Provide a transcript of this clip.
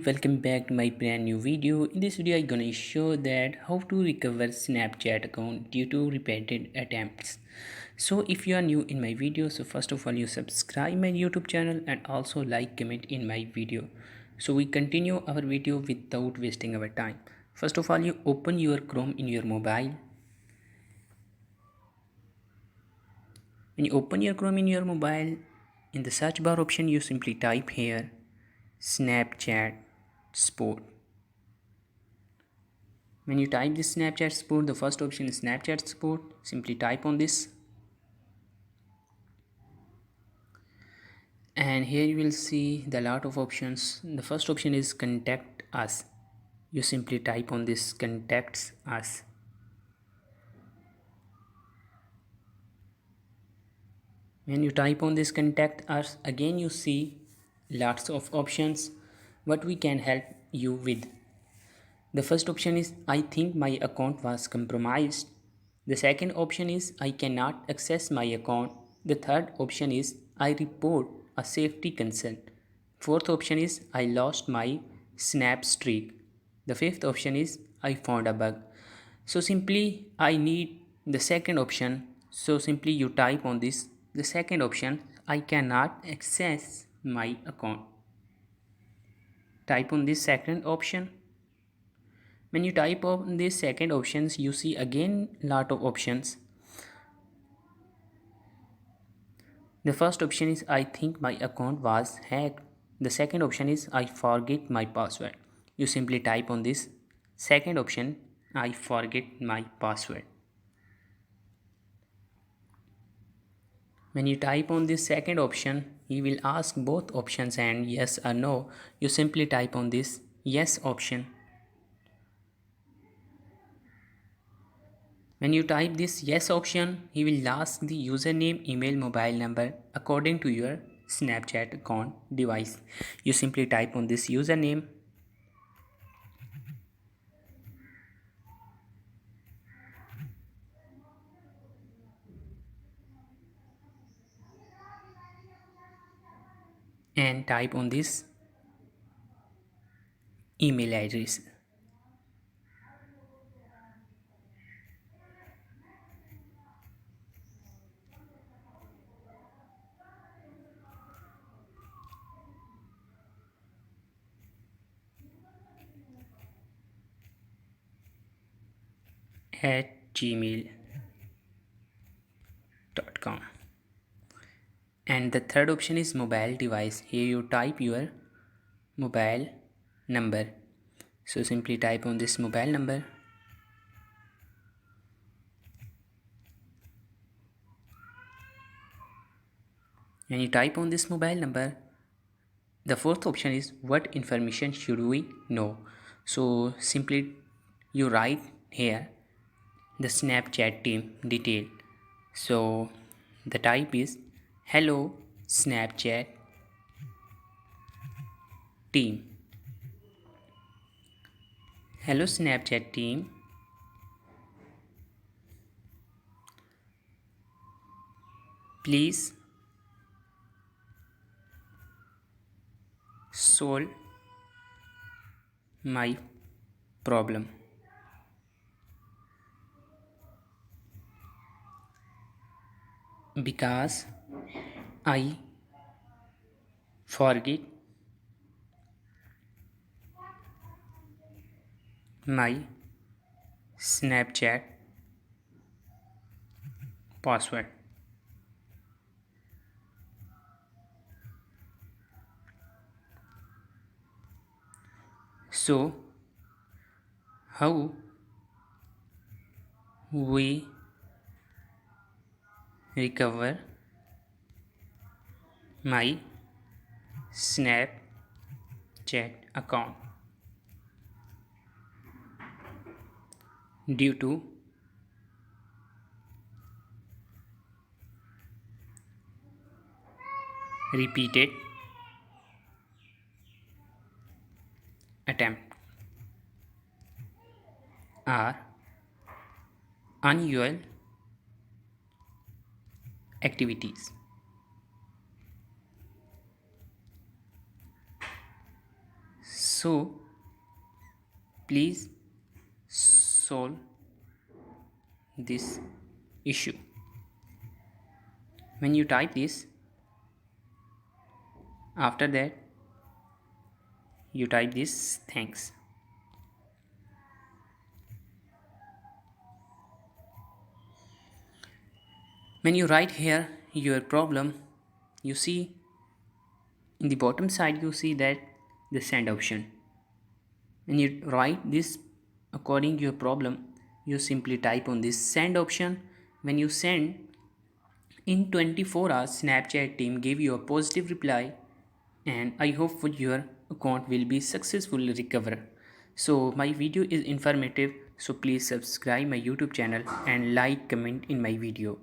Welcome back to my brand new video. In this video I'm gonna show that how to recover Snapchat account due to repeated attempts. So if you are new in my video, so first of all you subscribe my YouTube channel and also like comment in my video. So we continue our video without wasting our time. First of all you open your Chrome in your mobile. When you open your Chrome in your mobile, in the search bar option you simply type here Snapchat Sport. When you type this Snapchat Sport, the first option is Snapchat Sport. Simply type on this. And here you will see the lot of options. The first option is Contact Us. You simply type on this Contacts Us. When you type on this Contact Us, again you see lots of options what we can help you with. The first option is I think my account was compromised. The second option is I cannot access my account. The third option is I report a safety concern. Fourth option is I lost my snap streak. The fifth option is I found a bug. So simply I need the second option. So simply you type on this the second option I cannot access my account. Type on this second option. When you type on these second options, you see again lot of options. The first option is I think my account was hacked. The second option is I forget my password. You simply type on this second option I forget my password. When you type on this second option, he will ask both options and yes or no. You simply type on this yes option. When you type this yes option, he will ask the username, email, mobile number according to your Snapchat account device. You simply type on this username and type on this email address. At gmail.com. And the third option is mobile device. Here you type your mobile number. So simply type on this mobile number. When you type on this mobile number, the fourth option is what information should we know. So simply you write here the Snapchat team detail. So the type is hello Snapchat team. Hello Snapchat team. Please solve my problem. Because I forget my Snapchat password. So how we recover my Snapchat account due to repeated attempt or unusual activities. So please solve this issue. When you type this, after that you type this thanks. When you write here your problem, you see in the bottom side you see that the send option. When you write this according to your problem, you simply type on this send option. When you send, in 24 hours Snapchat team give you a positive reply, and I hope your account will be successfully recover. So my video is informative, so please subscribe my YouTube channel and like comment in my video.